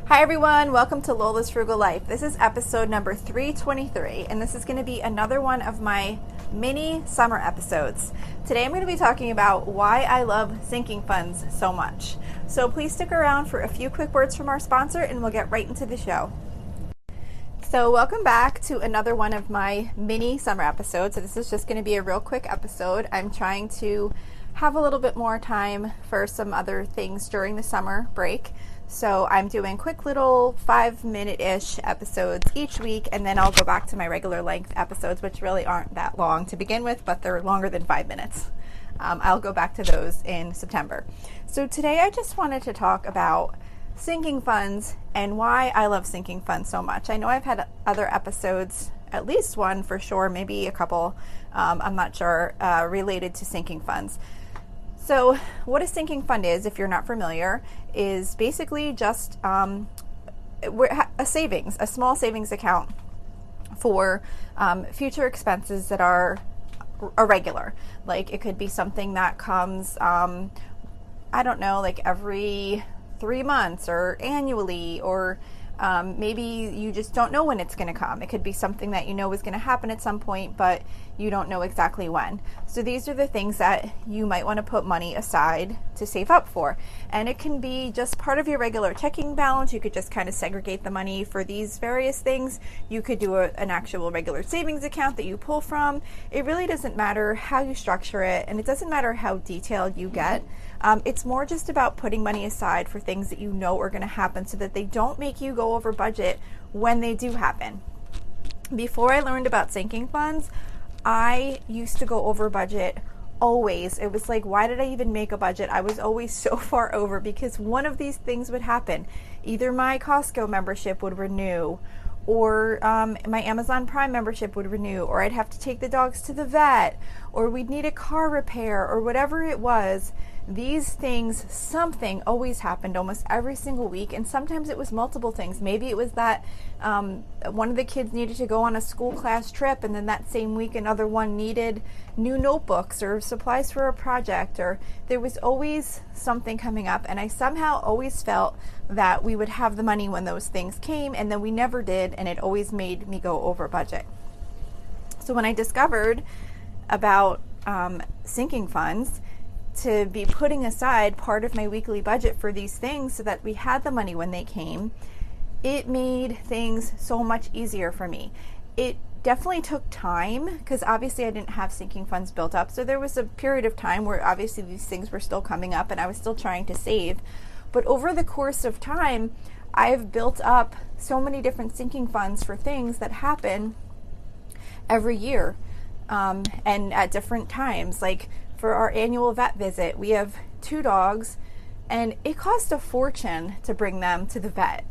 Hi everyone, welcome to Lola's Frugal Life. This is episode number 323, and this is going to be another one of my mini summer episodes. Today I'm going to be talking about why I love sinking funds so much. So please stick around for a few quick words from our sponsor and we'll get right into the show. So welcome back to another one of my mini summer episodes. So this is just going to be a real quick episode. I'm trying to have a little bit more time for some other things during the summer break. So I'm doing quick little 5-minute-ish episodes each week, and then I'll go back to my regular length episodes, which really aren't that long to begin with, but they're longer than 5 minutes. I'll go back to those in September. So today I just wanted to talk about sinking funds and why I love sinking funds so much. I know I've had other episodes, at least one for sure, maybe a couple, I'm not sure, related to sinking funds. So what a sinking fund is, if you're not familiar, is basically just a small savings account for future expenses that are irregular. Like it could be something that comes, I don't know, like every 3 months or annually, or maybe you just don't know when it's going to come. It could be something that you know is going to happen at some point, but you don't know exactly when. So these are the things that you might want to put money aside to save up for. And it can be just part of your regular checking balance. You could just kind of segregate the money for these various things. You could do an actual regular savings account that you pull from. It really doesn't matter how you structure it, and it doesn't matter how detailed you get. It's more just about putting money aside for things that you know are going to happen so that they don't make you go over budget when they do happen. Before I learned about sinking funds, I used to go over budget always. It was like, why did I even make a budget? I was always so far over because one of these things would happen. Either my Costco membership would renew, or my Amazon Prime membership would renew, or I'd have to take the dogs to the vet, or we'd need a car repair, or whatever it was. These things, something always happened almost every single week, and sometimes it was multiple things. Maybe it was that one of the kids needed to go on a school class trip, and then that same week another one needed new notebooks or supplies for a project, or there was always something coming up, and I somehow always felt that we would have the money when those things came, and then we never did, and it always made me go over budget. So when I discovered about sinking funds, to be putting aside part of my weekly budget for these things so that we had the money when they came, it made things so much easier for me. It definitely took time because obviously I didn't have sinking funds built up. So there was a period of time where obviously these things were still coming up and I was still trying to save. But over the course of time, I've built up so many different sinking funds for things that happen every year and at different times. Like for our annual vet visit, we have 2 dogs, and it cost a fortune to bring them to the vet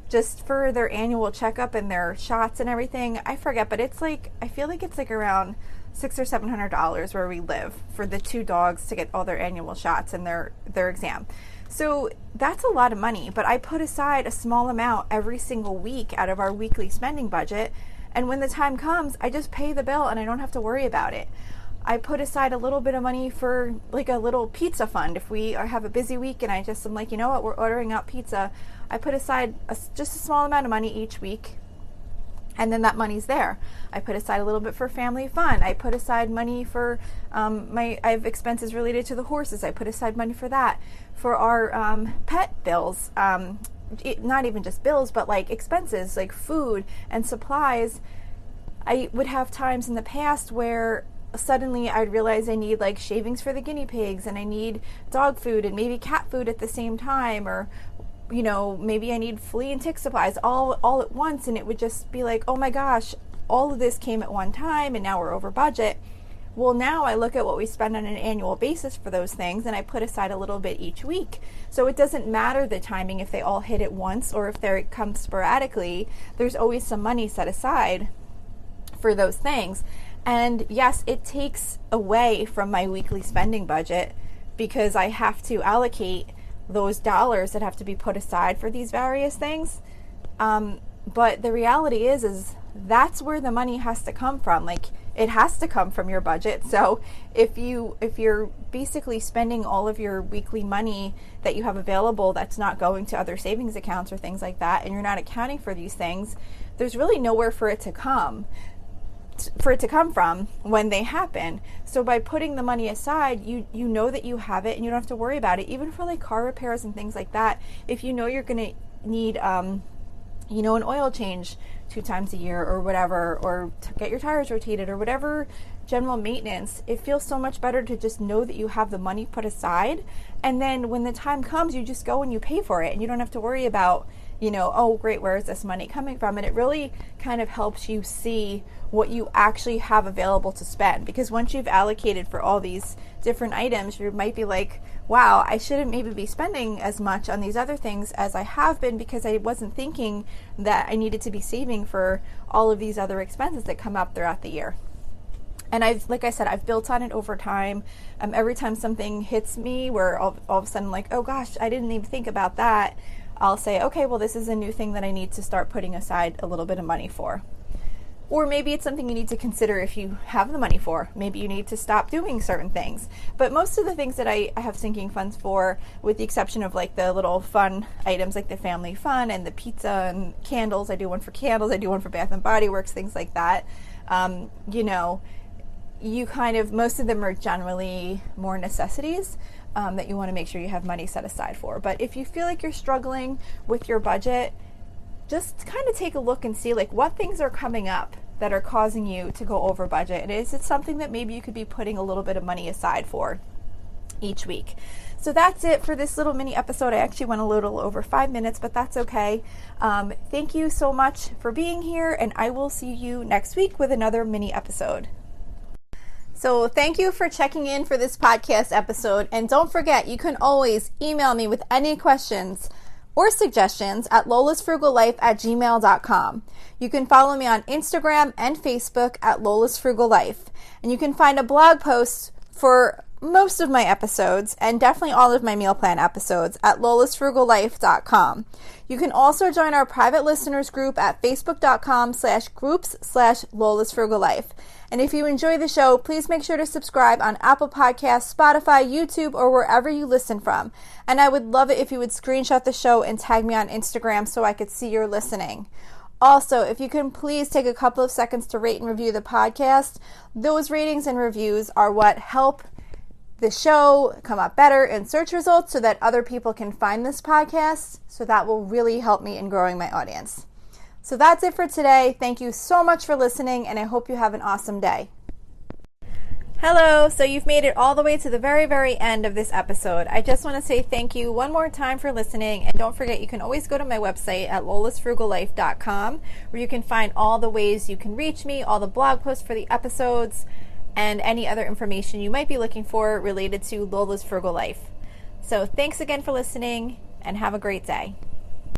just for their annual checkup and their shots and everything. I forget, but it's like, I feel like it's like around $600 or $700 where we live for the 2 dogs to get all their annual shots and their exam. So that's a lot of money, but I put aside a small amount every single week out of our weekly spending budget, and when the time comes, I just pay the bill and I don't have to worry about it. I put aside a little bit of money for like a little pizza fund. If we have a busy week and I'm like, you know what, we're ordering out pizza, I put aside just a small amount of money each week, and then that money's there. I put aside a little bit for family fun. I put aside money for I have expenses related to the horses. I put aside money for that. For our pet bills, not even just bills, but like expenses like food and supplies. I would have times in the past where suddenly I'd realize I need like shavings for the guinea pigs, and I need dog food and maybe cat food at the same time, or you know, maybe I need flea and tick supplies all at once, and it would just be like, oh my gosh, all of this came at one time and now we're over budget. Well, now I look at what we spend on an annual basis for those things, and I put aside a little bit each week. So it doesn't matter the timing if they all hit at once or if they come sporadically. There's always some money set aside for those things. And yes, it takes away from my weekly spending budget because I have to allocate those dollars that have to be put aside for these various things. But the reality is that's where the money has to come from. Like, it has to come from your budget. So if you're basically spending all of your weekly money that you have available that's not going to other savings accounts or things like that, and you're not accounting for these things, there's really nowhere for it to come from when they happen. So by putting the money aside, you know that you have it and you don't have to worry about it. Even for like car repairs and things like that, if you know you're going to need an oil change 2 times a year or whatever, or to get your tires rotated or whatever general maintenance, it feels so much better to just know that you have the money put aside, and then when the time comes, you just go and you pay for it, and you don't have to worry about, oh great, where is this money coming from? And it really kind of helps you see what you actually have available to spend, because once you've allocated for all these different items, you might be like, wow, I shouldn't maybe be spending as much on these other things as I have been, because I wasn't thinking that I needed to be saving for all of these other expenses that come up throughout the year. And like I said, I've built on it over time. Every time something hits me where all of a sudden, like, oh gosh, I didn't even think about that, I'll say, okay, well, this is a new thing that I need to start putting aside a little bit of money for. Or maybe it's something you need to consider if you have the money for. Maybe you need to stop doing certain things. But most of the things that I have sinking funds for, with the exception of like the little fun items like the family fun and the pizza and candles, I do one for candles, I do one for Bath and Body Works, things like that. Most of them are generally more necessities that you want to make sure you have money set aside for. But if you feel like you're struggling with your budget, just kind of take a look and see like what things are coming up that are causing you to go over budget. And is it something that maybe you could be putting a little bit of money aside for each week? So that's it for this little mini episode. I actually went a little over 5 minutes, but that's okay. Thank you so much for being here, and I will see you next week with another mini episode. So thank you for checking in for this podcast episode. And don't forget, you can always email me with any questions or suggestions at lolasfrugallife@gmail.com. You can follow me on Instagram and Facebook at Lola's Frugal Life. And you can find a blog post for most of my episodes and definitely all of my meal plan episodes at lolasfrugallife.com. You can also join our private listeners group at facebook.com/groups/lolasfrugallife. And if you enjoy the show, please make sure to subscribe on Apple Podcasts, Spotify, YouTube, or wherever you listen from. And I would love it if you would screenshot the show and tag me on Instagram so I could see you're listening. Also, if you can please take a couple of seconds to rate and review the podcast. Those ratings and reviews are what help the show come up better in search results so that other people can find this podcast. So that will really help me in growing my audience. So that's it for today. Thank you so much for listening, and I hope you have an awesome day. Hello, so you've made it all the way to the very, very end of this episode. I just want to say thank you one more time for listening, and don't forget you can always go to my website at lolasfrugallife.com where you can find all the ways you can reach me, all the blog posts for the episodes, and any other information you might be looking for related to Lola's Frugal Life. So thanks again for listening, and have a great day.